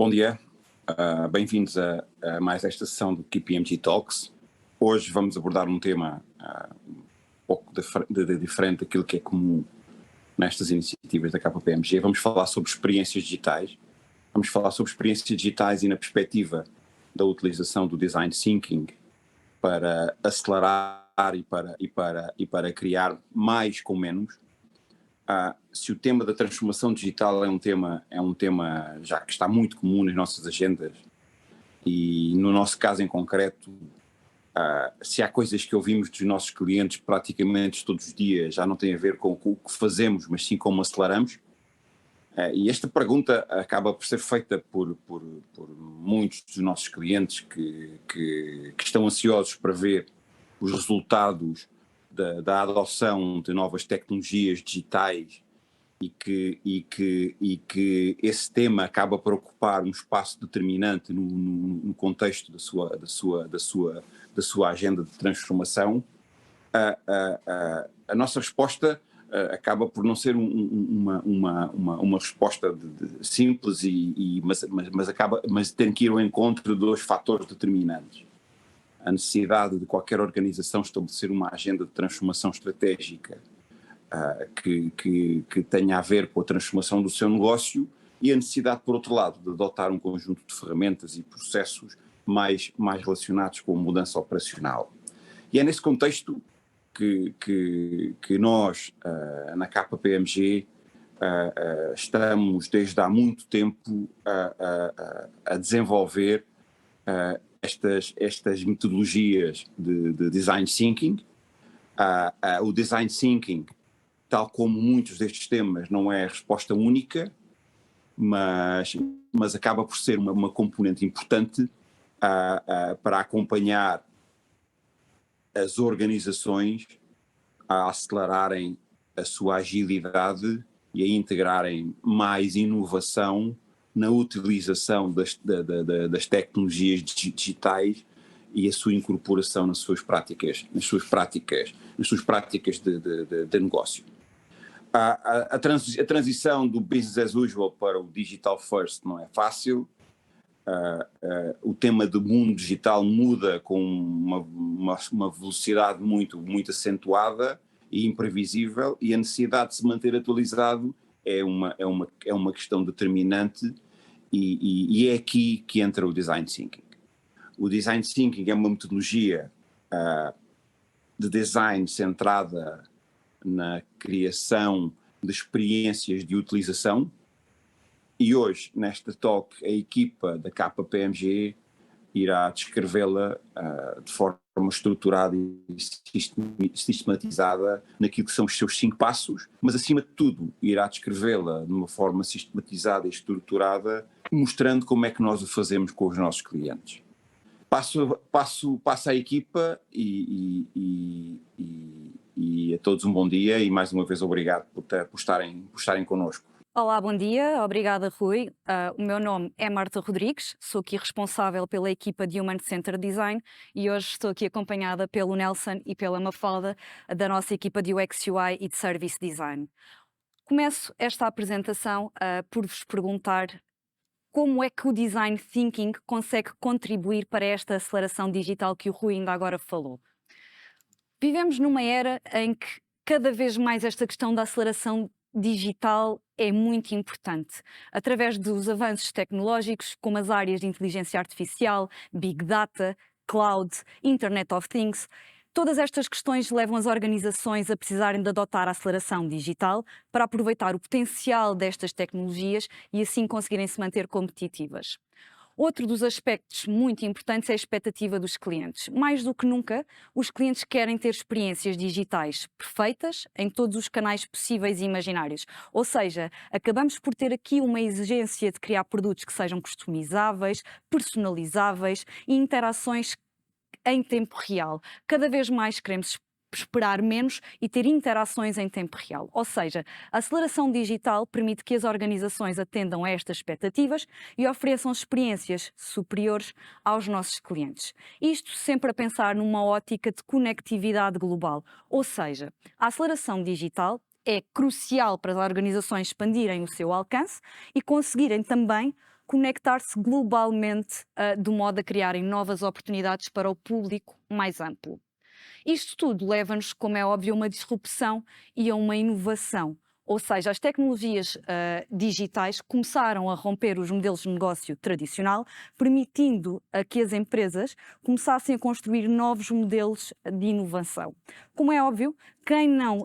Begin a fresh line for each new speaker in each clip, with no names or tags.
Bom dia, bem-vindos a mais esta sessão do KPMG Talks. Hoje vamos abordar um tema um pouco diferente daquilo que é comum nestas iniciativas da KPMG. Vamos falar sobre experiências digitais. Vamos falar sobre experiências digitais e na perspectiva da utilização do Design Thinking para acelerar e para criar mais com menos. Se o tema da transformação digital é um tema já que está muito comum nas nossas agendas e no nosso caso em concreto, se há coisas que ouvimos dos nossos clientes praticamente todos os dias, já não tem a ver com o que fazemos, mas sim como aceleramos. E esta pergunta acaba por ser feita por muitos dos nossos clientes que estão ansiosos para ver os resultados da adoção de novas tecnologias digitais e que esse tema acaba por ocupar um espaço determinante no contexto da sua agenda de transformação. A nossa resposta acaba por não ser uma resposta simples, mas tem que ir ao encontro de dois fatores determinantes. A necessidade de qualquer organização estabelecer uma agenda de transformação estratégica que tenha a ver com a transformação do seu negócio e a necessidade, por outro lado, de adotar um conjunto de ferramentas e processos mais relacionados com a mudança operacional. E é nesse contexto que nós, na KPMG, estamos desde há muito tempo a desenvolver estas metodologias de Design Thinking. O Design Thinking, tal como muitos destes temas, não é a resposta única, mas acaba por ser uma componente importante para acompanhar as organizações a acelerarem a sua agilidade e a integrarem mais inovação na utilização das tecnologias digitais e a sua incorporação nas suas práticas de negócio. A transição do business as usual para o digital first não é fácil. O tema do mundo digital muda com uma velocidade muito acentuada e imprevisível, e a necessidade de se manter atualizado é uma questão determinante, e é aqui que entra o Design Thinking. O Design Thinking é uma metodologia de design centrada na criação de experiências de utilização, e hoje, nesta talk, a equipa da KPMG irá descrevê-la de forma estruturada e sistematizada naquilo que são os seus 5 passos, mas acima de tudo irá descrevê-la de uma forma sistematizada e estruturada, mostrando como é que nós o fazemos com os nossos clientes. Passo à equipa e a todos um bom dia e mais uma vez obrigado por estarem connosco.
Olá, bom dia. Obrigada, Rui. O meu nome é Marta Rodrigues, sou aqui responsável pela equipa de Human Centered Design e hoje estou aqui acompanhada pelo Nelson e pela Mafalda, da nossa equipa de UX UI e de Service Design. Começo esta apresentação por vos perguntar como é que o Design Thinking consegue contribuir para esta aceleração digital que o Rui ainda agora falou. Vivemos numa era em que cada vez mais esta questão da aceleração digital é muito importante, através dos avanços tecnológicos, como as áreas de inteligência artificial, Big Data, Cloud, Internet of Things. Todas estas questões levam as organizações a precisarem de adotar a aceleração digital para aproveitar o potencial destas tecnologias e assim conseguirem se manter competitivas. Outro dos aspectos muito importantes é a expectativa dos clientes. Mais do que nunca, os clientes querem ter experiências digitais perfeitas em todos os canais possíveis e imaginários. Ou seja, acabamos por ter aqui uma exigência de criar produtos que sejam customizáveis, personalizáveis e interações em tempo real. Cada vez mais queremos esperar menos e ter interações em tempo real. Ou seja, a aceleração digital permite que as organizações atendam a estas expectativas e ofereçam experiências superiores aos nossos clientes. Isto sempre a pensar numa ótica de conectividade global. Ou seja, a aceleração digital é crucial para as organizações expandirem o seu alcance e conseguirem também conectar-se globalmente, de modo a criarem novas oportunidades para o público mais amplo. Isto tudo leva-nos, como é óbvio, a uma disrupção e a uma inovação. Ou seja, as tecnologias digitais começaram a romper os modelos de negócio tradicional, permitindo a que as empresas começassem a construir novos modelos de inovação. Como é óbvio, quem não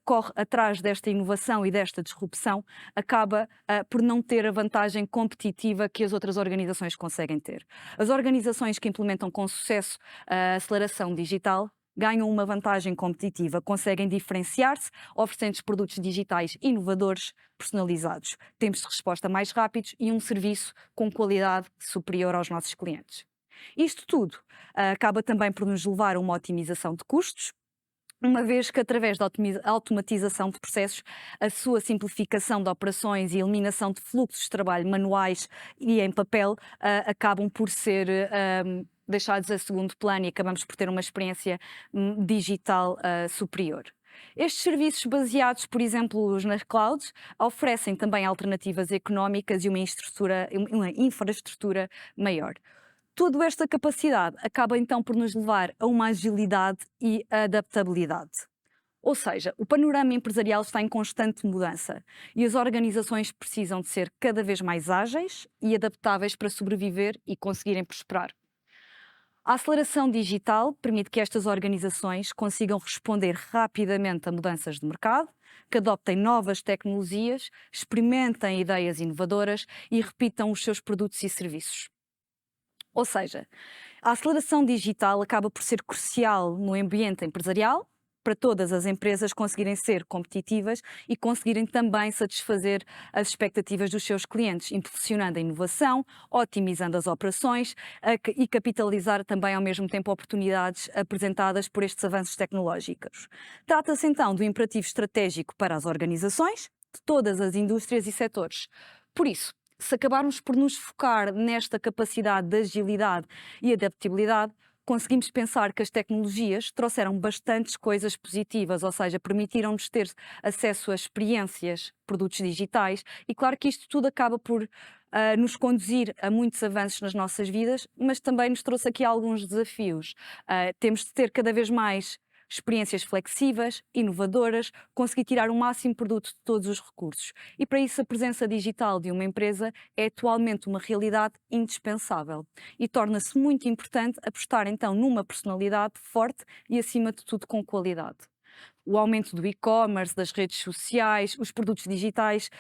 corre atrás desta inovação e desta disrupção acaba por não ter a vantagem competitiva que as outras organizações conseguem ter. As organizações que implementam com sucesso a aceleração digital ganham uma vantagem competitiva, conseguem diferenciar-se, oferecendo produtos digitais inovadores, personalizados, tempos de resposta mais rápidos e um serviço com qualidade superior aos nossos clientes. Isto tudo acaba também por nos levar a uma otimização de custos, uma vez que, através da automatização de processos, a sua simplificação de operações e eliminação de fluxos de trabalho manuais e em papel acabam por ser deixados a segundo plano e acabamos por ter uma experiência digital superior. Estes serviços baseados, por exemplo, nas clouds, oferecem também alternativas económicas e uma infraestrutura maior. Toda esta capacidade acaba então por nos levar a uma agilidade e adaptabilidade. Ou seja, o panorama empresarial está em constante mudança e as organizações precisam de ser cada vez mais ágeis e adaptáveis para sobreviver e conseguirem prosperar. A aceleração digital permite que estas organizações consigam responder rapidamente a mudanças de mercado, que adoptem novas tecnologias, experimentem ideias inovadoras e repitam os seus produtos e serviços. Ou seja, a aceleração digital acaba por ser crucial no ambiente empresarial, para todas as empresas conseguirem ser competitivas e conseguirem também satisfazer as expectativas dos seus clientes, impulsionando a inovação, otimizando as operações e capitalizar também ao mesmo tempo oportunidades apresentadas por estes avanços tecnológicos. Trata-se então de um imperativo estratégico para as organizações de todas as indústrias e setores. Por isso, se acabarmos por nos focar nesta capacidade de agilidade e adaptabilidade, conseguimos pensar que as tecnologias trouxeram bastantes coisas positivas, ou seja, permitiram-nos ter acesso a experiências, produtos digitais, e claro que isto tudo acaba por nos conduzir a muitos avanços nas nossas vidas, mas também nos trouxe aqui alguns desafios. Temos de ter cada vez mais experiências flexíveis, inovadoras, conseguir tirar o máximo produto de todos os recursos. E para isso a presença digital de uma empresa é atualmente uma realidade indispensável e torna-se muito importante apostar então numa personalidade forte e acima de tudo com qualidade. O aumento do e-commerce, das redes sociais, os produtos digitais,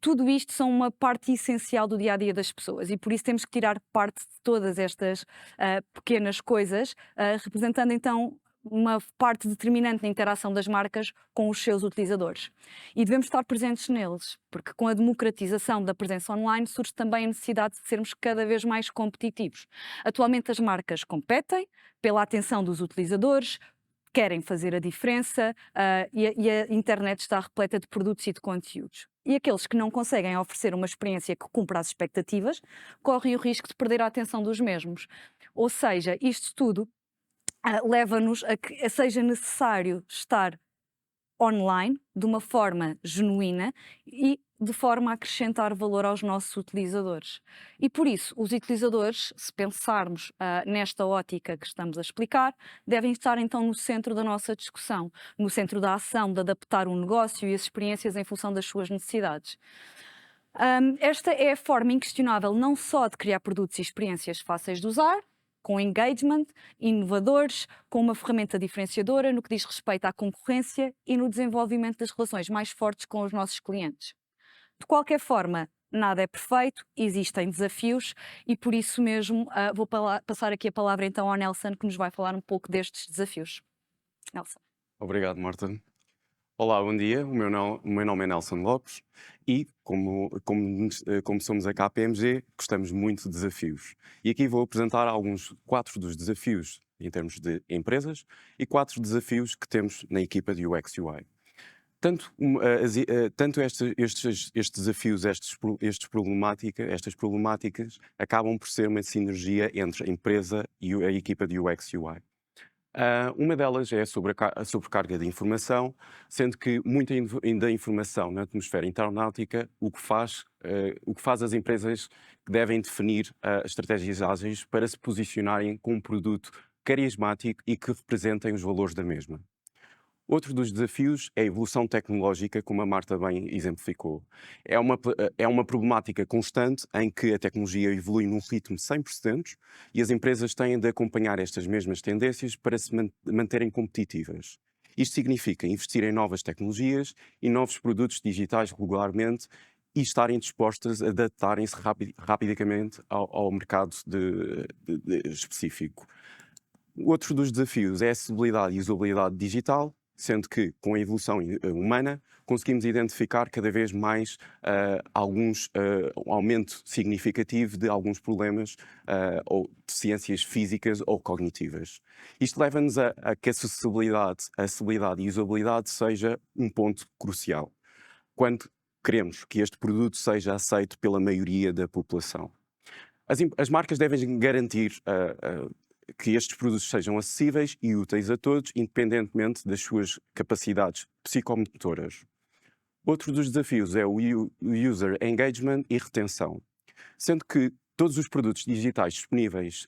tudo isto são uma parte essencial do dia-a-dia das pessoas e por isso temos que tirar parte de todas estas pequenas coisas, representando então uma parte determinante na interação das marcas com os seus utilizadores. E devemos estar presentes neles, porque com a democratização da presença online surge também a necessidade de sermos cada vez mais competitivos. Atualmente as marcas competem pela atenção dos utilizadores, querem fazer a diferença e a internet está repleta de produtos e de conteúdos. E aqueles que não conseguem oferecer uma experiência que cumpra as expectativas correm o risco de perder a atenção dos mesmos. Ou seja, isto tudo leva-nos a que seja necessário estar online de uma forma genuína e de forma a acrescentar valor aos nossos utilizadores. E por isso, os utilizadores, se pensarmos nesta ótica que estamos a explicar, devem estar então no centro da nossa discussão, no centro da ação, de adaptar o negócio e as experiências em função das suas necessidades. Esta é a forma inquestionável não só de criar produtos e experiências fáceis de usar, com engagement, inovadores, com uma ferramenta diferenciadora no que diz respeito à concorrência e no desenvolvimento das relações mais fortes com os nossos clientes. De qualquer forma, nada é perfeito, existem desafios e por isso mesmo vou passar aqui a palavra então ao Nelson, que nos vai falar um pouco destes desafios. Nelson.
Obrigado, Marta. Olá, bom dia. O meu nome é Nelson Lopes e, como somos a KPMG, gostamos muito de desafios. E aqui vou apresentar quatro dos desafios em termos de empresas e 4 desafios que temos na equipa de UX UI. Tanto estes desafios, estas problemáticas, acabam por ser uma sinergia entre a empresa e a equipa de UX UI. Uma delas é sobre a sobrecarga de informação, sendo que muita da informação na atmosfera internautica o que faz as empresas que devem definir estratégias ágeis para se posicionarem com um produto carismático e que representem os valores da mesma. Outro dos desafios é a evolução tecnológica, como a Marta bem exemplificou. É uma problemática constante em que a tecnologia evolui num ritmo sem precedentes e as empresas têm de acompanhar estas mesmas tendências para se manterem competitivas. Isto significa investir em novas tecnologias e novos produtos digitais regularmente e estarem dispostas a adaptarem-se rapidamente ao mercado específico. Outro dos desafios é a acessibilidade e usabilidade digital, sendo que, com a evolução humana, conseguimos identificar cada vez mais um aumento significativo de alguns problemas ou deficiências físicas ou cognitivas. Isto leva-nos a que a acessibilidade e usabilidade seja um ponto crucial, quando queremos que este produto seja aceito pela maioria da população. As marcas devem garantir que estes produtos sejam acessíveis e úteis a todos, independentemente das suas capacidades psicomotoras. Outro dos desafios é o user engagement e retenção, sendo que todos os produtos digitais disponíveis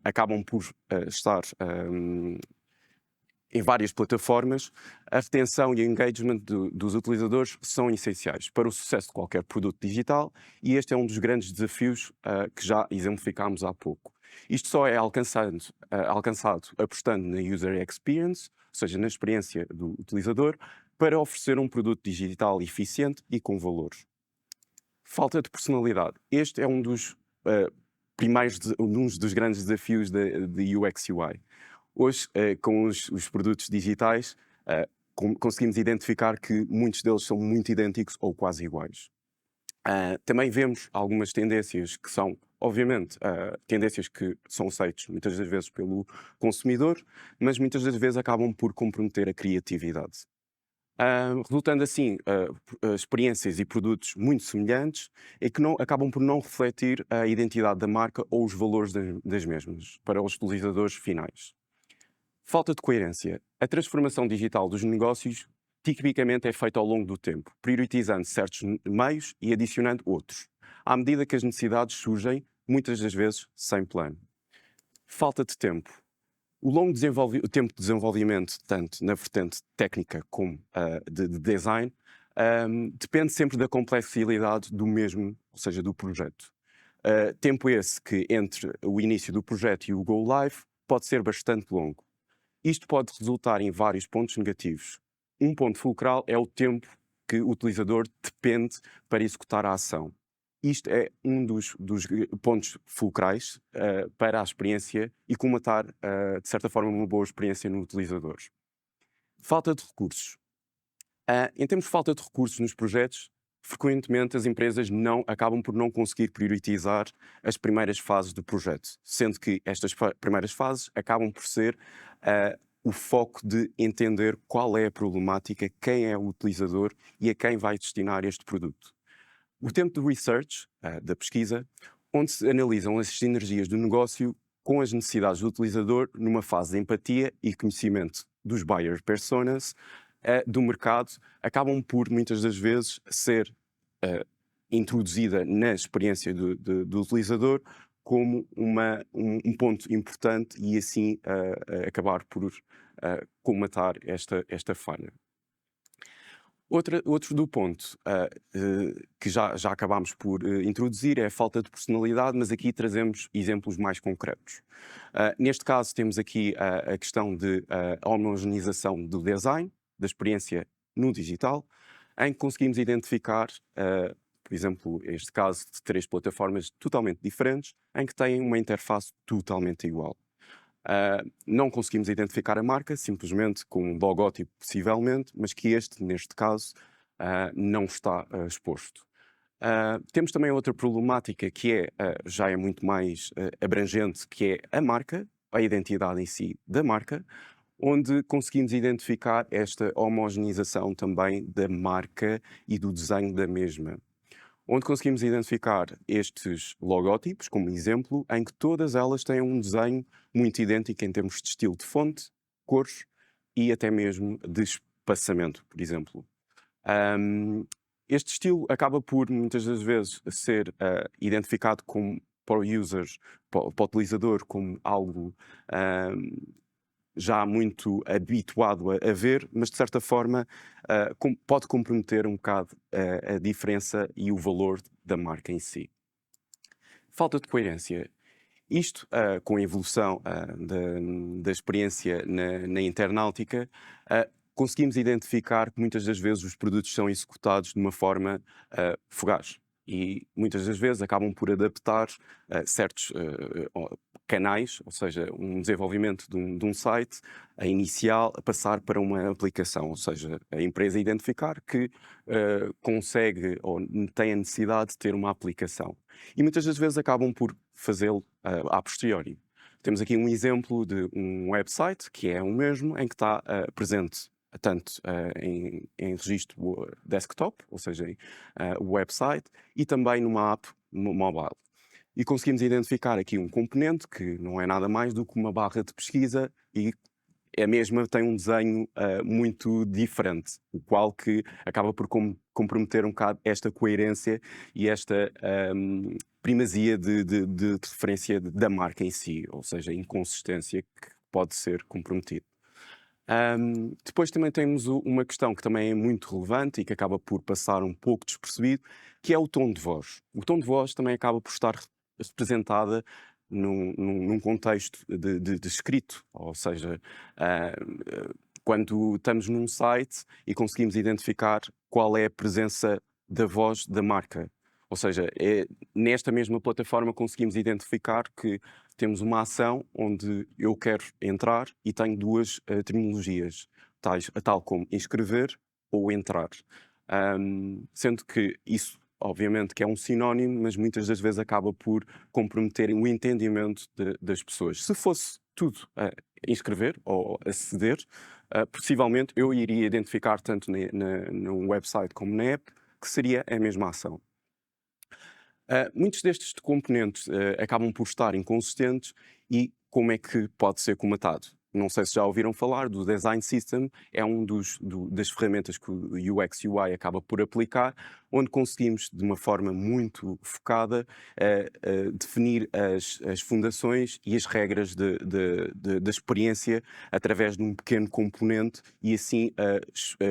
acabam por estar em várias plataformas. A retenção e o engagement dos utilizadores são essenciais para o sucesso de qualquer produto digital e este é um dos grandes desafios que já exemplificámos há pouco. Isto só é alcançado apostando na user experience, ou seja, na experiência do utilizador, para oferecer um produto digital eficiente e com valor. Falta de personalidade. Este é um dos grandes desafios de UX UI. Hoje, com os produtos digitais, conseguimos identificar que muitos deles são muito idênticos ou quase iguais. Também vemos algumas tendências que são, obviamente, tendências que são aceitas muitas das vezes pelo consumidor, mas muitas das vezes acabam por comprometer a criatividade. Resultando assim experiências e produtos muito semelhantes e que acabam por não refletir a identidade da marca ou os valores das mesmas para os utilizadores finais. Falta de coerência. A transformação digital dos negócios tipicamente é feita ao longo do tempo, priorizando certos meios e adicionando outros, à medida que as necessidades surgem, muitas das vezes sem plano. Falta de tempo. O longo tempo de desenvolvimento, tanto na vertente técnica como de design, depende sempre da complexidade do mesmo, ou seja, do projeto. Tempo esse que entre o início do projeto e o go live pode ser bastante longo. Isto pode resultar em vários pontos negativos. Um ponto fulcral é o tempo que o utilizador depende para executar a ação. Isto é um dos pontos fulcrais para a experiência e comatar, de certa forma, uma boa experiência no utilizador. Falta de recursos. Em termos de falta de recursos nos projetos, frequentemente as empresas acabam por não conseguir priorizar as primeiras fases do projeto, sendo que estas primeiras fases acabam por ser o foco de entender qual é a problemática, quem é o utilizador e a quem vai destinar este produto. O tempo de research, da pesquisa, onde se analisam as sinergias do negócio com as necessidades do utilizador numa fase de empatia e conhecimento dos buyer personas do mercado, acabam por, muitas das vezes, ser introduzida na experiência do utilizador como um ponto importante e assim acabar por comatar esta falha. Outro do ponto que já acabámos por introduzir é a falta de personalidade, mas aqui trazemos exemplos mais concretos. Neste caso temos aqui a questão de homogeneização do design, da experiência no digital, em que conseguimos identificar, por exemplo, este caso de 3 plataformas totalmente diferentes, em que têm uma interface totalmente igual. Não conseguimos identificar a marca, simplesmente com um logótipo possivelmente, mas que neste caso, não está exposto. Temos também outra problemática que já é muito mais abrangente, que é a marca, a identidade em si da marca, onde conseguimos identificar esta homogeneização também da marca e do desenho da mesma. Onde conseguimos identificar estes logótipos, como exemplo, em que todas elas têm um desenho muito idêntico em termos de estilo de fonte, cores e até mesmo de espaçamento, por exemplo. Este estilo acaba por, muitas das vezes, ser identificado como, para o user, para o utilizador, como algo já muito habituado a ver, mas de certa forma pode comprometer um bocado a diferença e o valor da marca em si. Falta de coerência. Isto, com a evolução da experiência na internautica, conseguimos identificar que muitas das vezes os produtos são executados de uma forma fugaz e muitas das vezes acabam por adaptar certos canais, ou seja, um desenvolvimento de um site a inicial a passar para uma aplicação, ou seja, a empresa identificar que consegue ou tem a necessidade de ter uma aplicação. E muitas das vezes acabam por fazê-lo a posteriori. Temos aqui um exemplo de um website que é o mesmo, em que está presente tanto em registro desktop, ou seja, o website, e também numa app mobile. E conseguimos identificar aqui um componente que não é nada mais do que uma barra de pesquisa e a mesma tem um desenho muito diferente, o qual que acaba por comprometer um bocado esta coerência e esta primazia de referência da marca em si, ou seja, a inconsistência que pode ser comprometida. Depois também temos uma questão que também é muito relevante e que acaba por passar um pouco despercebido, que é o tom de voz. O tom de voz também acaba por estar representada num contexto de escrito, ou seja, quando estamos num site e conseguimos identificar qual é a presença da voz da marca. Ou seja, nesta mesma plataforma conseguimos identificar que temos uma ação onde eu quero entrar e tenho duas terminologias, tal como inscrever ou entrar. Sendo que isso, obviamente, que é um sinónimo, mas muitas das vezes acaba por comprometer o entendimento das pessoas. Se fosse tudo inscrever ou aceder, possivelmente eu iria identificar tanto no website como na app que seria a mesma ação. Muitos destes componentes acabam por estar inconsistentes e como é que pode ser comatado? Não sei se já ouviram falar do Design System, é das ferramentas que o UX UI acaba por aplicar, onde conseguimos, de uma forma muito focada, definir as fundações e as regras da experiência através de um pequeno componente e assim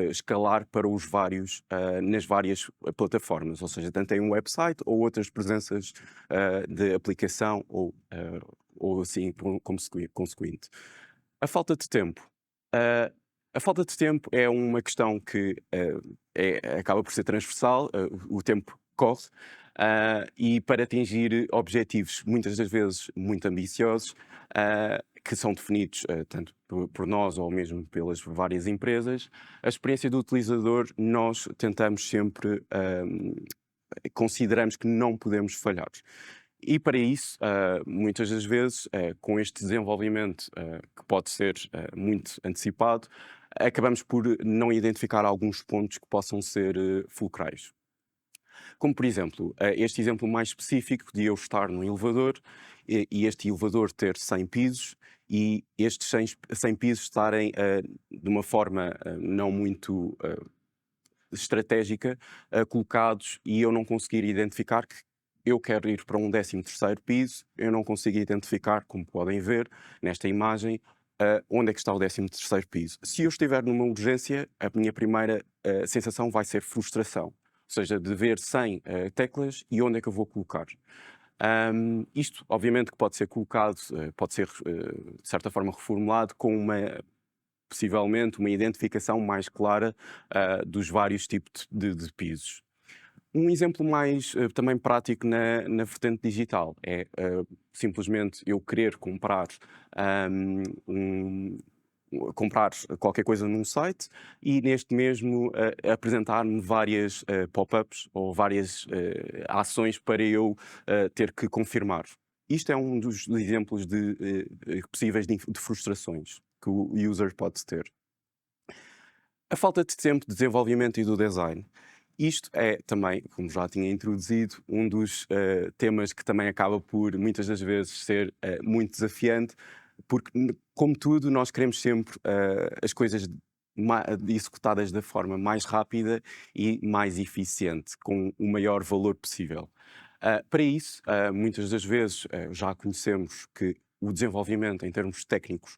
escalar para nas várias plataformas, ou seja, tanto em um website ou outras presenças de aplicação ou assim consequente. A falta de tempo. A falta de tempo é uma questão que acaba por ser transversal, o tempo corre, e para atingir objetivos, muitas das vezes muito ambiciosos, que são definidos tanto por nós ou mesmo pelas várias empresas, a experiência do utilizador nós tentamos sempre, consideramos que não podemos falhar. E para isso, muitas das vezes, com este desenvolvimento que pode ser muito antecipado, acabamos por não identificar alguns pontos que possam ser fulcrais. Como, por exemplo, este exemplo mais específico de eu estar num elevador e este elevador ter 100 pisos e estes 100 pisos estarem de uma forma não muito estratégica colocados e eu não conseguir identificar que eu quero ir para um 13º piso, eu não consigo identificar, como podem ver nesta imagem, onde é que está o 13º piso. Se eu estiver numa urgência, a minha primeira sensação vai ser frustração, ou seja, de ver 100 teclas e onde é que eu vou colocar. Isto, obviamente, que pode ser colocado, pode ser, de certa forma, reformulado com possivelmente, uma identificação mais clara dos vários tipos de pisos. Um exemplo mais também prático na vertente digital é simplesmente eu querer comprar qualquer coisa num site e neste mesmo apresentar-me várias pop-ups ou várias ações para eu ter que confirmar. Isto é um dos exemplos possíveis de frustrações que o user pode ter. A falta de tempo de desenvolvimento e do design. Isto é também, como já tinha introduzido, um dos temas que também acaba por, muitas das vezes, ser muito desafiante porque, como tudo, nós queremos sempre as coisas executadas da forma mais rápida e mais eficiente, com o maior valor possível. Para isso, muitas das vezes já conhecemos que o desenvolvimento em termos técnicos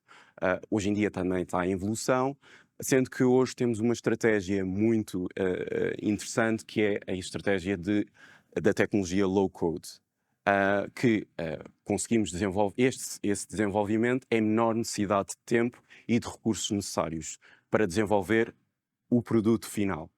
hoje em dia também está em evolução, sendo que hoje temos uma estratégia muito interessante, que é a estratégia da tecnologia low-code, que conseguimos desenvolver esse desenvolvimento em menor necessidade de tempo e de recursos necessários para desenvolver o produto final,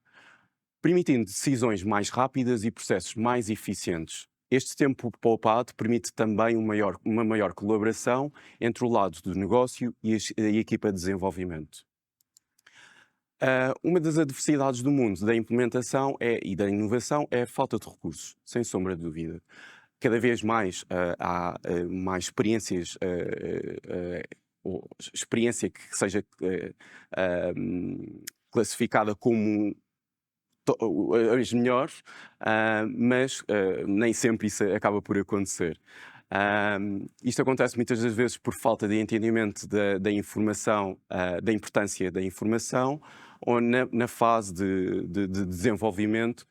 permitindo decisões mais rápidas e processos mais eficientes. Este tempo poupado permite também uma maior colaboração entre o lado do negócio e a equipa de desenvolvimento. Uma das adversidades do mundo da implementação e da inovação é a falta de recursos, sem sombra de dúvida. Cada vez mais há mais experiências, ou experiência que seja classificada como as melhores, mas nem sempre isso acaba por acontecer. Isto acontece muitas das vezes por falta de entendimento da informação, da importância da informação, ou na fase de desenvolvimento,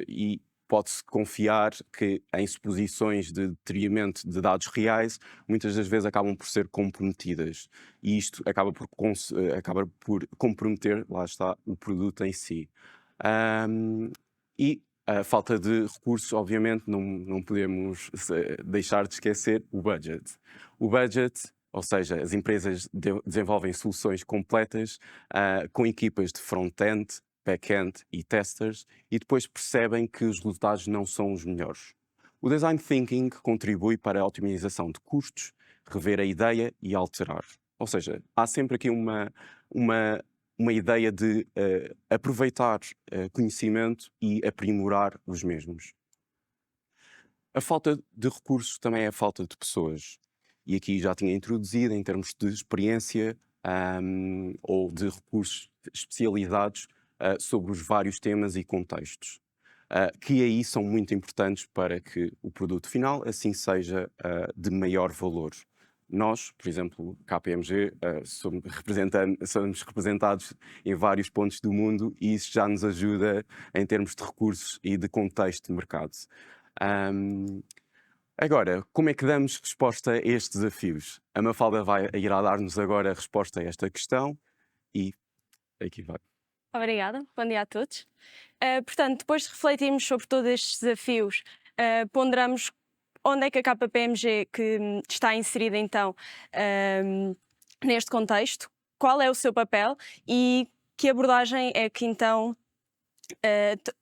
e pode-se confiar que em suposições de detrimento de dados reais, muitas das vezes acabam por ser comprometidas. E isto acaba por comprometer, lá está, o produto em si. E a falta de recursos, obviamente, não podemos deixar de esquecer o budget. O budget, ou seja, as empresas desenvolvem soluções completas com equipas de front-end, back-end e testers, e depois percebem que os resultados não são os melhores. O Design Thinking contribui para a otimização de custos, rever a ideia e alterar. Ou seja, há sempre aqui uma ideia de aproveitar conhecimento e aprimorar os mesmos. A falta de recursos também é a falta de pessoas. E aqui já tinha introduzido em termos de experiência ou de recursos especializados sobre os vários temas e contextos, que aí são muito importantes para que o produto final assim seja de maior valor. Nós, por exemplo, KPMG, somos representados em vários pontos do mundo e isso já nos ajuda em termos de recursos e de contexto de mercado. Agora, como é que damos resposta a estes desafios? A Mafalda irá dar-nos agora a resposta a esta questão e aqui vai.
Obrigada, bom dia a todos. Portanto, depois de refletirmos sobre todos estes desafios, ponderamos onde é que a KPMG que está inserida então neste contexto, qual é o seu papel e que abordagem é que então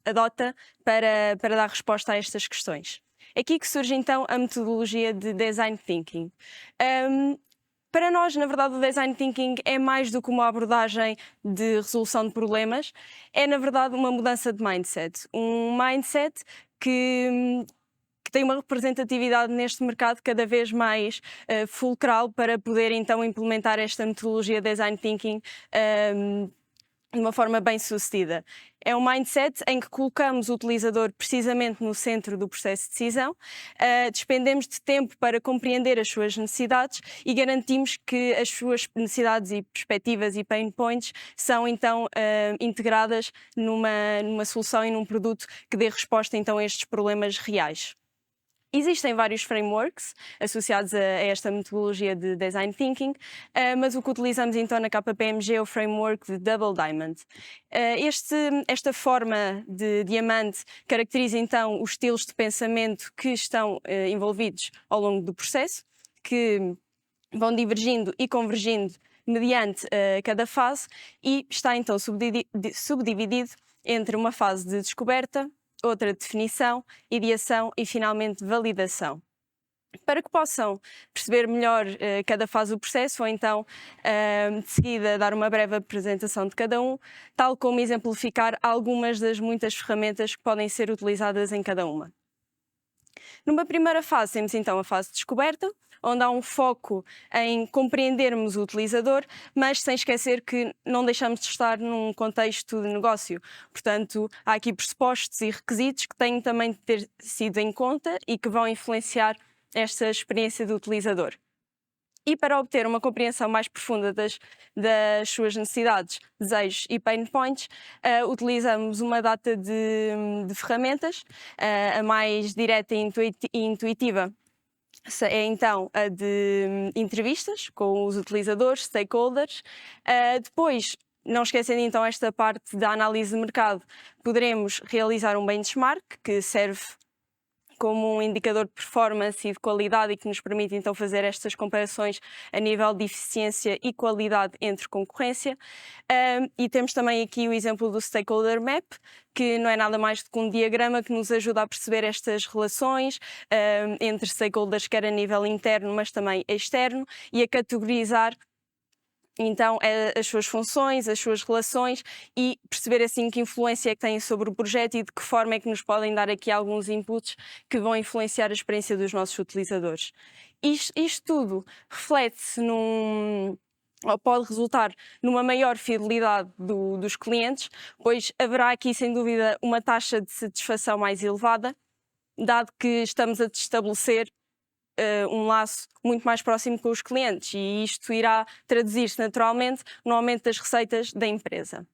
adota para dar resposta a estas questões. É aqui que surge então a metodologia de Design Thinking. Para nós, na verdade, o Design Thinking é mais do que uma abordagem de resolução de problemas, é, na verdade, uma mudança de mindset. Um mindset que tem uma representatividade neste mercado cada vez mais fulcral para poder, então, implementar esta metodologia Design Thinking de uma forma bem sucedida. É um mindset em que colocamos o utilizador precisamente no centro do processo de decisão, despendemos de tempo para compreender as suas necessidades e garantimos que as suas necessidades e perspectivas e pain points são então integradas numa solução e num produto que dê resposta então a estes problemas reais. Existem vários frameworks associados a esta metodologia de Design Thinking, mas o que utilizamos então na KPMG é o framework de Double Diamond. Esta forma de diamante caracteriza então os estilos de pensamento que estão envolvidos ao longo do processo, que vão divergindo e convergindo mediante cada fase e está então subdividido entre uma fase de descoberta, outra definição, ideação e finalmente validação. Para que possam perceber melhor cada fase do processo, ou então de seguida dar uma breve apresentação de cada um, tal como exemplificar algumas das muitas ferramentas que podem ser utilizadas em cada uma. Numa primeira fase temos então a fase de descoberta, onde há um foco em compreendermos o utilizador, mas sem esquecer que não deixamos de estar num contexto de negócio. Portanto, há aqui pressupostos e requisitos que têm também de ter sido em conta e que vão influenciar esta experiência do utilizador. E para obter uma compreensão mais profunda das suas necessidades, desejos e pain points, utilizamos uma data de ferramentas. A mais direta e intuitiva é então a de entrevistas com os utilizadores, stakeholders. Depois, não esquecendo então esta parte da análise de mercado, poderemos realizar um benchmark que serve como um indicador de performance e de qualidade e que nos permite então fazer estas comparações a nível de eficiência e qualidade entre concorrência. E temos também aqui o exemplo do Stakeholder Map, que não é nada mais do que um diagrama que nos ajuda a perceber estas relações entre stakeholders, quer a nível interno, mas também externo, e a categorizar então as suas funções, as suas relações e perceber assim que influência é que têm sobre o projeto e de que forma é que nos podem dar aqui alguns inputs que vão influenciar a experiência dos nossos utilizadores. Isto tudo reflete-se ou pode resultar numa maior fidelidade dos clientes, pois haverá aqui sem dúvida uma taxa de satisfação mais elevada, dado que estamos a estabelecer um laço muito mais próximo com os clientes e isto irá traduzir-se naturalmente no aumento das receitas da empresa.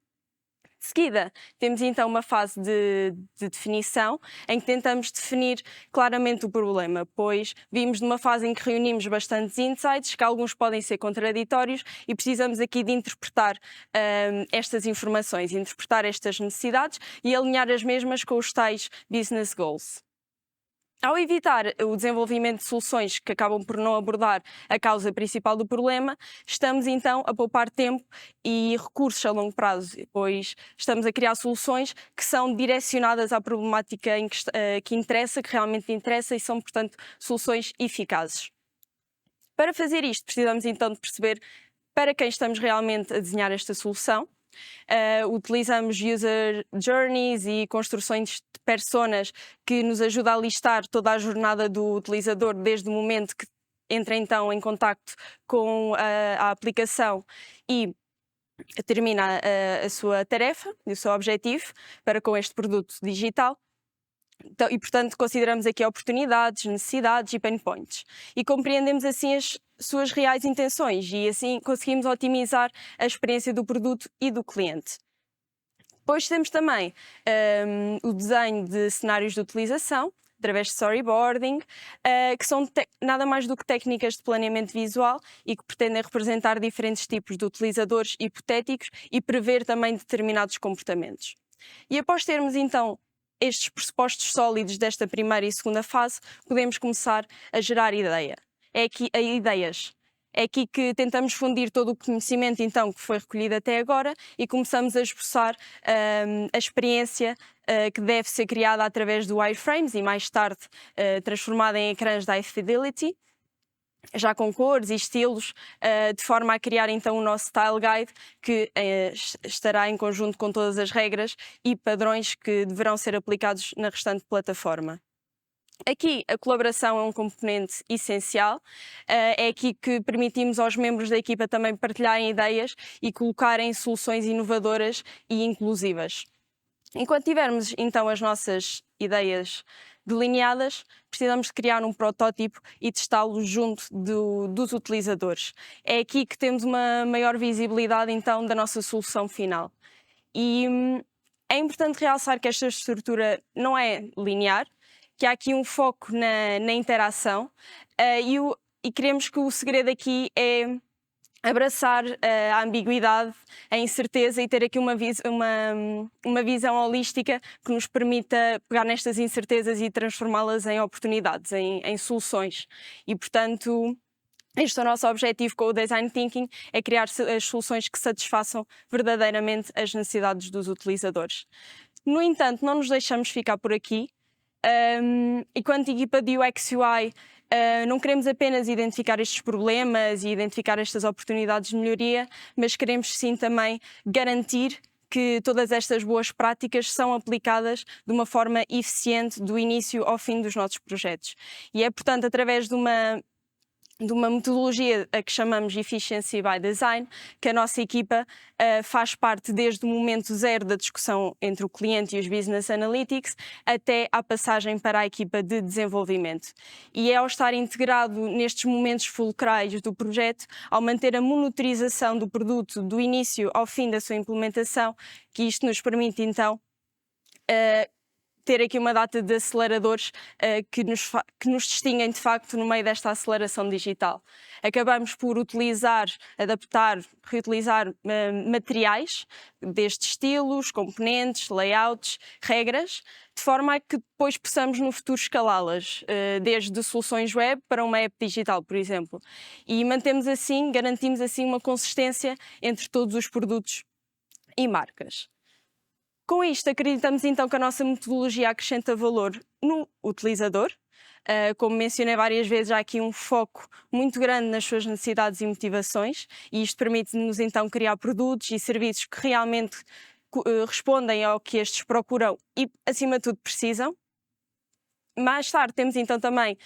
De seguida, temos então uma fase de definição em que tentamos definir claramente o problema, pois vimos numa fase em que reunimos bastantes insights, que alguns podem ser contraditórios e precisamos aqui de interpretar estas informações, interpretar estas necessidades e alinhar as mesmas com os tais business goals. Ao evitar o desenvolvimento de soluções que acabam por não abordar a causa principal do problema, estamos então a poupar tempo e recursos a longo prazo, pois estamos a criar soluções que são direcionadas à problemática que interessa, que realmente interessa e são, portanto, soluções eficazes. Para fazer isto, precisamos então de perceber para quem estamos realmente a desenhar esta solução. Utilizamos user journeys e construções de personas que nos ajuda a listar toda a jornada do utilizador desde o momento que entra então em contacto com a aplicação e termina a sua tarefa e o seu objetivo para com este produto digital. Então, e, portanto, consideramos aqui oportunidades, necessidades e pain points. E compreendemos assim as suas reais intenções e assim conseguimos otimizar a experiência do produto e do cliente. Depois temos também o desenho de cenários de utilização, através de storyboarding, que são nada mais do que técnicas de planeamento visual e que pretendem representar diferentes tipos de utilizadores hipotéticos e prever também determinados comportamentos. E após termos então estes pressupostos sólidos desta primeira e segunda fase, podemos começar a gerar ideias. É aqui que tentamos fundir todo o conhecimento então que foi recolhido até agora e começamos a esboçar a experiência que deve ser criada através do wireframes e mais tarde transformada em ecrãs da High Fidelity, já com cores e estilos, de forma a criar então o nosso Style Guide, que estará em conjunto com todas as regras e padrões que deverão ser aplicados na restante plataforma. Aqui a colaboração é um componente essencial, é aqui que permitimos aos membros da equipa também partilharem ideias e colocarem soluções inovadoras e inclusivas. Enquanto tivermos então as nossas ideias delineadas, precisamos de criar um protótipo e testá-lo junto dos utilizadores. É aqui que temos uma maior visibilidade então da nossa solução final. E é importante realçar que esta estrutura não é linear, que há aqui um foco na interação e queremos que o segredo aqui é abraçar a ambiguidade, a incerteza e ter aqui uma visão holística que nos permita pegar nestas incertezas e transformá-las em oportunidades, em soluções. E, portanto, este é o nosso objetivo com o Design Thinking, é criar as soluções que satisfaçam verdadeiramente as necessidades dos utilizadores. No entanto, não nos deixamos ficar por aqui. Enquanto equipa de UX UI, não queremos apenas identificar estes problemas e identificar estas oportunidades de melhoria, mas queremos sim também garantir que todas estas boas práticas são aplicadas de uma forma eficiente do início ao fim dos nossos projetos. E é, portanto, através de uma de uma metodologia a que chamamos Efficiency by Design, que a nossa equipa faz parte desde o momento zero da discussão entre o cliente e os Business Analytics até à passagem para a equipa de desenvolvimento. E é ao estar integrado nestes momentos fulcrais do projeto, ao manter a monitorização do produto do início ao fim da sua implementação, que isto nos permite então ter aqui uma data de aceleradores que nos distinguem de facto no meio desta aceleração digital. Acabamos por utilizar, adaptar, reutilizar materiais destes estilos, componentes, layouts, regras, de forma a que depois possamos no futuro escalá-las, desde soluções web para uma app digital, por exemplo. E mantemos assim, garantimos assim uma consistência entre todos os produtos e marcas. Com isto, acreditamos então que a nossa metodologia acrescenta valor no utilizador. Como mencionei várias vezes, há aqui um foco muito grande nas suas necessidades e motivações, e isto permite-nos então criar produtos e serviços que realmente respondem ao que estes procuram e, acima de tudo, precisam. Mais tarde temos então também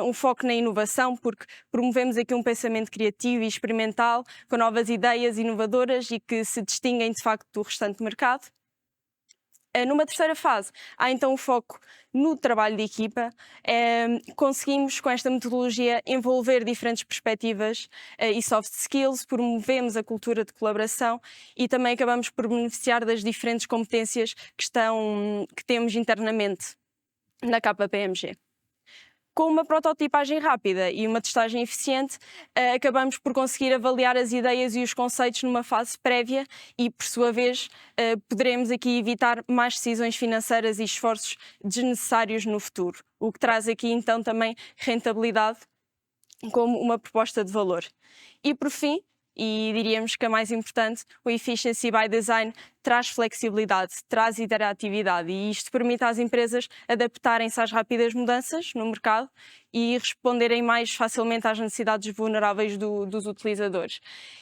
um foco na inovação, porque promovemos aqui um pensamento criativo e experimental, com novas ideias inovadoras e que se distinguem de facto do restante mercado. Numa terceira fase, há então o foco no trabalho de equipa. Conseguimos, com esta metodologia, envolver diferentes perspectivas e soft skills, promovemos a cultura de colaboração e também acabamos por beneficiar das diferentes competências que temos internamente na KPMG. Com uma prototipagem rápida e uma testagem eficiente, acabamos por conseguir avaliar as ideias e os conceitos numa fase prévia e, por sua vez, poderemos aqui evitar mais decisões financeiras e esforços desnecessários no futuro, o que traz aqui então também rentabilidade como uma proposta de valor. E por fim, e diríamos que a mais importante, o Efficiency by Design traz flexibilidade, traz interatividade e isto permite às empresas adaptarem-se às rápidas mudanças no mercado e responderem mais facilmente às necessidades vulneráveis dos utilizadores.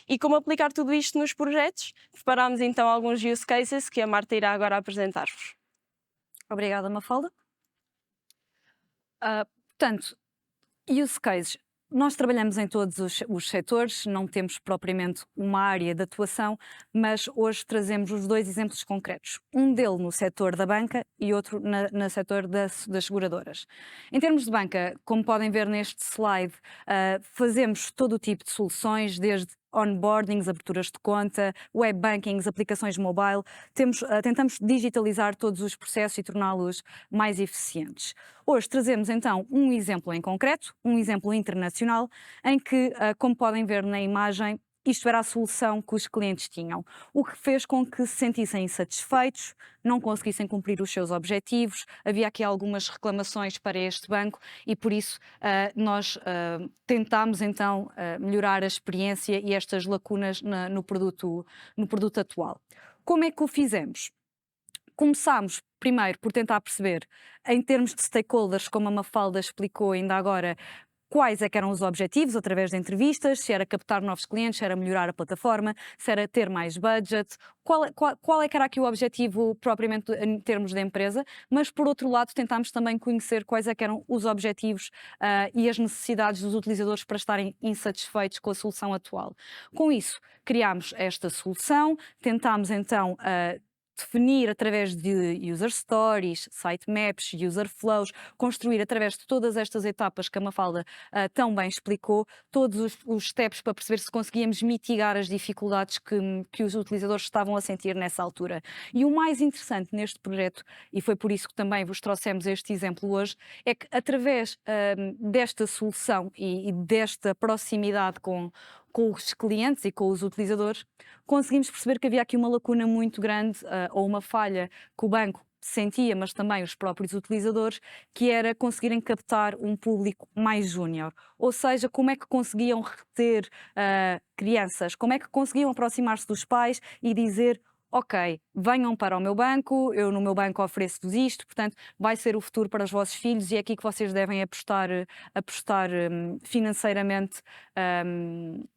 E como aplicar tudo isto nos projetos? Preparámos então alguns use cases que a Marta irá agora apresentar-vos.
Obrigada, Mafalda. Portanto, use cases. Nós trabalhamos em todos os setores, não temos propriamente uma área de atuação, mas hoje trazemos os dois exemplos concretos. Um deles no setor da banca e outro no setor das seguradoras. Em termos de banca, como podem ver neste slide, fazemos todo o tipo de soluções, desde onboardings, aberturas de conta, web bankings, aplicações mobile. Tentamos digitalizar todos os processos e torná-los mais eficientes. Hoje trazemos então um exemplo em concreto, um exemplo internacional, em que, como podem ver na imagem, isto era a solução que os clientes tinham, o que fez com que se sentissem insatisfeitos, não conseguissem cumprir os seus objetivos. Havia aqui algumas reclamações para este banco e por isso nós tentámos então melhorar a experiência e estas lacunas no produto atual. Como é que o fizemos? Começámos primeiro por tentar perceber, em termos de stakeholders, como a Mafalda explicou ainda agora, quais é que eram os objetivos através de entrevistas, se era captar novos clientes, se era melhorar a plataforma, se era ter mais budget, qual é que era aqui o objetivo propriamente em termos da empresa, mas por outro lado tentámos também conhecer quais é que eram os objetivos e as necessidades dos utilizadores para estarem insatisfeitos com a solução atual. Com isso, criámos esta solução, tentámos então definir através de user stories, sitemaps, user flows, construir através de todas estas etapas que a Mafalda tão bem explicou, todos os steps para perceber se conseguíamos mitigar as dificuldades que os utilizadores estavam a sentir nessa altura. E o mais interessante neste projeto, e foi por isso que também vos trouxemos este exemplo hoje, é que através desta solução e desta proximidade com os clientes e com os utilizadores, conseguimos perceber que havia aqui uma lacuna muito grande ou uma falha que o banco sentia, mas também os próprios utilizadores, que era conseguirem captar um público mais júnior. Ou seja, como é que conseguiam reter crianças, como é que conseguiam aproximar-se dos pais e dizer: ok, venham para o meu banco, eu no meu banco ofereço-vos isto, portanto vai ser o futuro para os vossos filhos e é aqui que vocês devem apostar financeiramente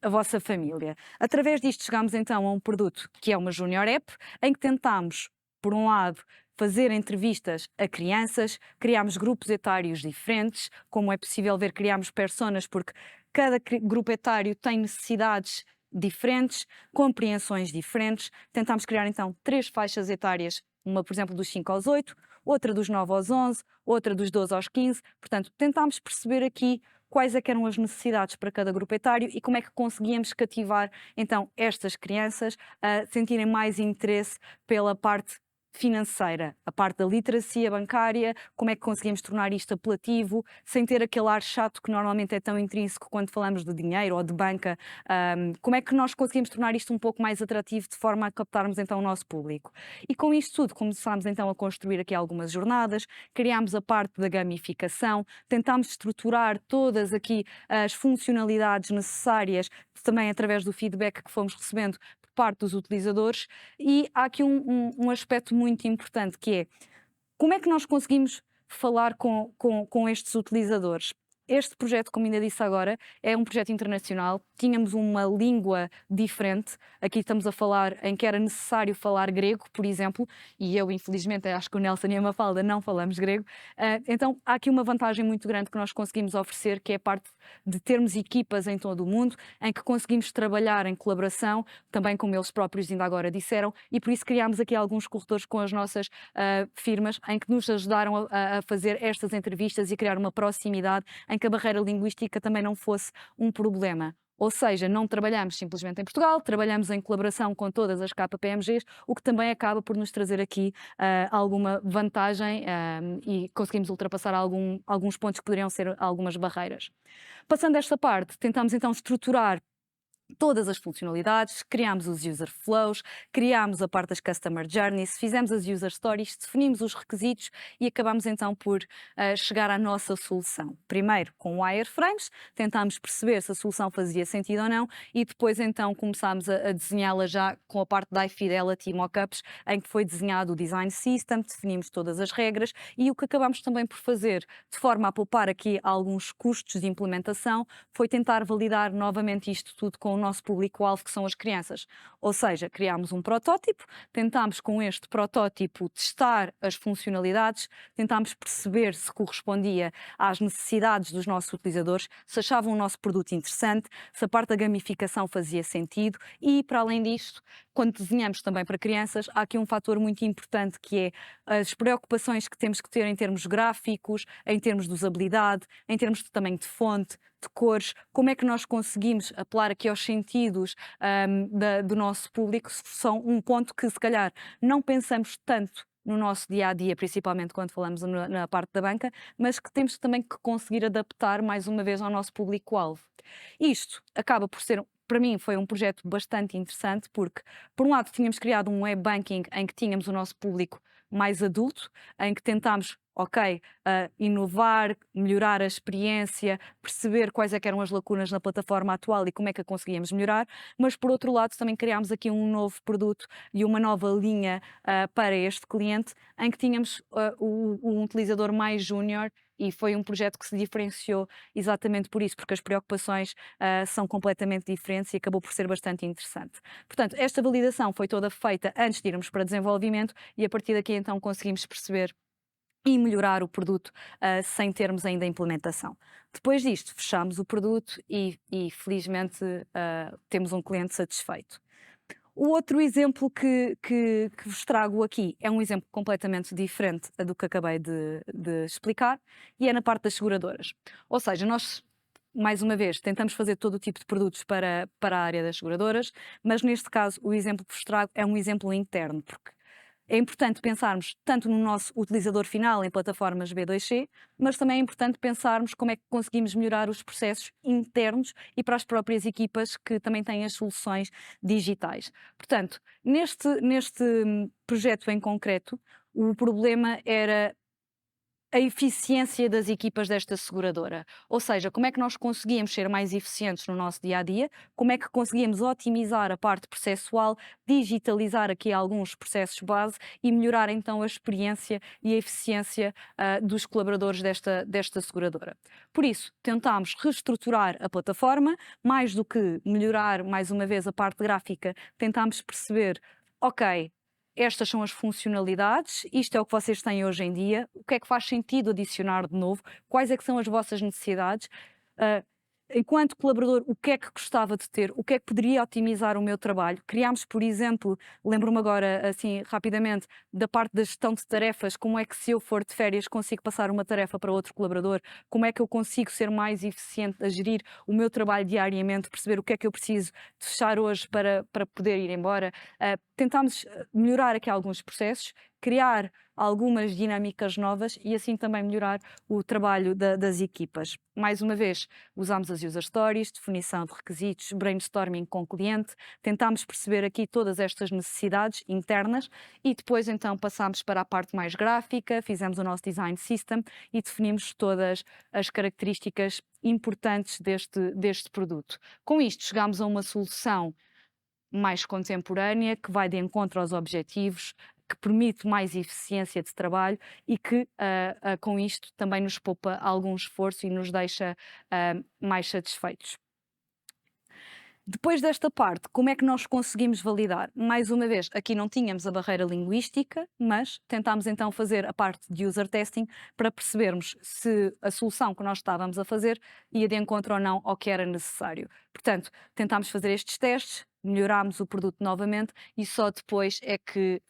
a vossa família. Através disto chegámos então a um produto que é uma Junior App, em que tentámos, por um lado, fazer entrevistas a crianças, criámos grupos etários diferentes, como é possível ver, criámos personas, porque cada grupo etário tem necessidades diferentes, compreensões diferentes. Tentámos criar então 3 faixas etárias, uma, por exemplo, dos 5 aos 8, outra dos 9 aos 11, outra dos 12 aos 15. Portanto, tentámos perceber aqui quais é que eram as necessidades para cada grupo etário e como é que conseguíamos cativar então estas crianças a sentirem mais interesse pela parte financeira, a parte da literacia bancária, como é que conseguimos tornar isto apelativo, sem ter aquele ar chato que normalmente é tão intrínseco quando falamos de dinheiro ou de banca. Como é que nós conseguimos tornar isto um pouco mais atrativo de forma a captarmos então o nosso público? E com isto tudo começámos então a construir aqui algumas jornadas, criámos a parte da gamificação, tentámos estruturar todas aqui as funcionalidades necessárias, também através do feedback que fomos recebendo por parte dos utilizadores. E há aqui um aspecto muito importante, que é como é que nós conseguimos falar com estes utilizadores. Este projeto, como ainda disse agora, é um projeto internacional, tínhamos uma língua diferente, aqui estamos a falar em que era necessário falar grego, por exemplo, e eu infelizmente acho que o Nelson e a Mafalda não falamos grego, então há aqui uma vantagem muito grande que nós conseguimos oferecer, que é a parte de termos equipas em todo o mundo, em que conseguimos trabalhar em colaboração, também como eles próprios ainda agora disseram, e por isso criámos aqui alguns corredores com as nossas firmas, em que nos ajudaram a fazer estas entrevistas e criar uma proximidade, em que a barreira linguística também não fosse um problema. Ou seja, não trabalhamos simplesmente em Portugal, trabalhamos em colaboração com todas as KPMGs, o que também acaba por nos trazer aqui alguma vantagem e conseguimos ultrapassar alguns pontos que poderiam ser algumas barreiras. Passando esta parte, tentamos então estruturar todas as funcionalidades, criámos os user flows, criámos a parte das customer journeys, fizemos as user stories, definimos os requisitos e acabamos então por chegar à nossa solução. Primeiro com wireframes, tentámos perceber se a solução fazia sentido ou não e depois então começámos a desenhá-la já com a parte da high fidelity mockups, em que foi desenhado o design system, definimos todas as regras e o que acabamos também por fazer, de forma a poupar aqui alguns custos de implementação, foi tentar validar novamente isto tudo com o nosso público-alvo, que são as crianças. Ou seja, criámos um protótipo, tentámos com este protótipo testar as funcionalidades, tentámos perceber se correspondia às necessidades dos nossos utilizadores, se achavam o nosso produto interessante, se a parte da gamificação fazia sentido e, para além disto, quando desenhamos também para crianças, há aqui um fator muito importante que é as preocupações que temos que ter em termos gráficos, em termos de usabilidade, em termos também de fonte, de cores, como é que nós conseguimos apelar aqui aos sentidos do nosso público, são um ponto que se calhar não pensamos tanto no nosso dia-a-dia, principalmente quando falamos na parte da banca, mas que temos também que conseguir adaptar mais uma vez ao nosso público-alvo. Isto acaba por ser, para mim, foi um projeto bastante interessante porque, por um lado, tínhamos criado um web banking em que tínhamos o nosso público mais adulto, em que tentámos inovar, melhorar a experiência, perceber quais é que eram as lacunas na plataforma atual e como é que a conseguíamos melhorar, mas por outro lado também criámos aqui um novo produto e uma nova linha para este cliente, em que tínhamos um utilizador mais júnior e foi um projeto que se diferenciou exatamente por isso, porque as preocupações são completamente diferentes e acabou por ser bastante interessante. Portanto, esta validação foi toda feita antes de irmos para desenvolvimento e a partir daqui então conseguimos perceber e melhorar o produto sem termos ainda a implementação. Depois disto, fechamos o produto e felizmente temos um cliente satisfeito. O outro exemplo que vos trago aqui é um exemplo completamente diferente do que acabei de explicar e é na parte das seguradoras. Ou seja, nós, mais uma vez, tentamos fazer todo o tipo de produtos para a área das seguradoras, mas neste caso o exemplo que vos trago é um exemplo interno, porque é importante pensarmos tanto no nosso utilizador final em plataformas B2C, mas também é importante pensarmos como é que conseguimos melhorar os processos internos e para as próprias equipas que também têm as soluções digitais. Portanto, neste projeto em concreto, o problema era a eficiência das equipas desta seguradora. Ou seja, como é que nós conseguíamos ser mais eficientes no nosso dia-a-dia, como é que conseguíamos otimizar a parte processual, digitalizar aqui alguns processos base e melhorar então a experiência e a eficiência dos colaboradores desta seguradora. Por isso, tentámos reestruturar a plataforma, mais do que melhorar mais uma vez a parte gráfica, tentámos perceber, ok, estas são as funcionalidades, isto é o que vocês têm hoje em dia, o que é que faz sentido adicionar de novo, quais é que são as vossas necessidades enquanto colaborador, o que é que gostava de ter, o que é que poderia otimizar o meu trabalho. Criámos, por exemplo, lembro-me agora, assim, rapidamente, da parte da gestão de tarefas, como é que se eu for de férias consigo passar uma tarefa para outro colaborador, como é que eu consigo ser mais eficiente a gerir o meu trabalho diariamente, perceber o que é que eu preciso de fechar hoje para poder ir embora. Tentámos melhorar aqui alguns processos, criar algumas dinâmicas novas e assim também melhorar o trabalho das equipas. Mais uma vez, usámos as user stories, definição de requisitos, brainstorming com o cliente, tentámos perceber aqui todas estas necessidades internas e depois então passámos para a parte mais gráfica, fizemos o nosso design system e definimos todas as características importantes deste produto. Com isto chegámos a uma solução mais contemporânea, que vai de encontro aos objetivos, que permite mais eficiência de trabalho e que com isto também nos poupa algum esforço e nos deixa mais satisfeitos. Depois desta parte, como é que nós conseguimos validar? Mais uma vez, aqui não tínhamos a barreira linguística, mas tentámos então fazer a parte de user testing para percebermos se a solução que nós estávamos a fazer ia de encontro ou não ao que era necessário. Portanto, tentámos fazer estes testes, melhorámos o produto novamente e só depois é que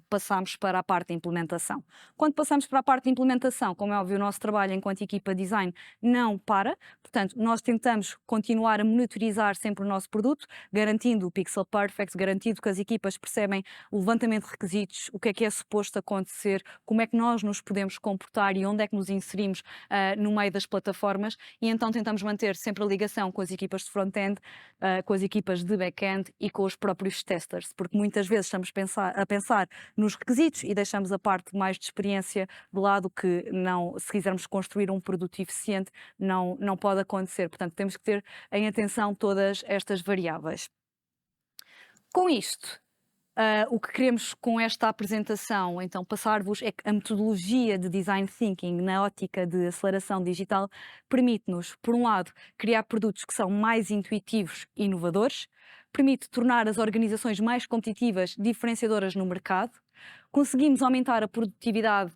passámos para a parte de implementação. Quando passamos para a parte de implementação, como é óbvio, o nosso trabalho enquanto equipa de design não para, portanto, nós tentamos continuar a monitorizar sempre o nosso produto, garantindo o Pixel Perfect, garantindo que as equipas percebem o levantamento de requisitos, o que é suposto acontecer, como é que nós nos podemos comportar e onde é que nos inserimos no meio das plataformas e então tentamos manter sempre a ligação com as equipas de front-end, com as equipas de back-end e com os próprios testers, porque muitas vezes estamos a pensar nos requisitos e deixamos a parte mais de experiência de lado que não, se quisermos construir um produto eficiente, não pode acontecer. Portanto, temos que ter em atenção todas estas variáveis. Com isto, o que queremos com esta apresentação, então, passar-vos é que a metodologia de Design Thinking na ótica de aceleração digital permite-nos, por um lado, criar produtos que são mais intuitivos e inovadores, permite tornar as organizações mais competitivas, diferenciadoras no mercado, conseguimos aumentar a produtividade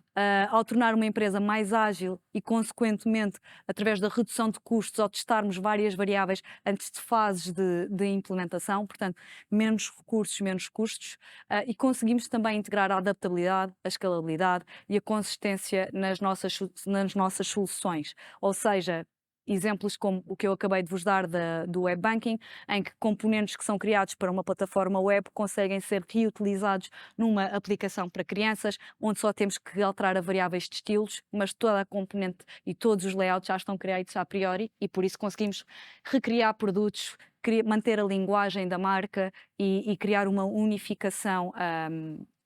ao tornar uma empresa mais ágil e, consequentemente, através da redução de custos, ao testarmos várias variáveis antes de fases de implementação, portanto, menos recursos, menos custos, e conseguimos também integrar a adaptabilidade, a escalabilidade e a consistência nas nossas soluções, ou seja, exemplos como o que eu acabei de vos dar do web banking, em que componentes que são criados para uma plataforma web conseguem ser reutilizados numa aplicação para crianças, onde só temos que alterar a variáveis de estilos, mas toda a componente e todos os layouts já estão criados a priori e por isso conseguimos recriar produtos, manter a linguagem da marca e criar uma unificação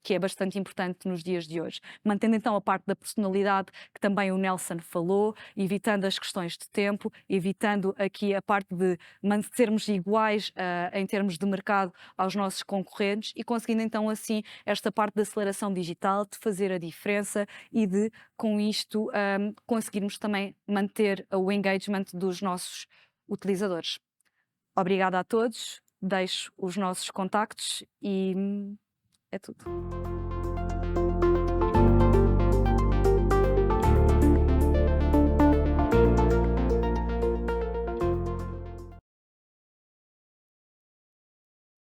que é bastante importante nos dias de hoje. Mantendo então a parte da personalidade, que também o Nelson falou, evitando as questões de tempo, evitando aqui a parte de sermos iguais em termos de mercado aos nossos concorrentes e conseguindo então assim esta parte da aceleração digital, de fazer a diferença e de, com isto, conseguirmos também manter o engagement dos nossos utilizadores. Obrigada a todos, deixo os nossos contactos e é tudo.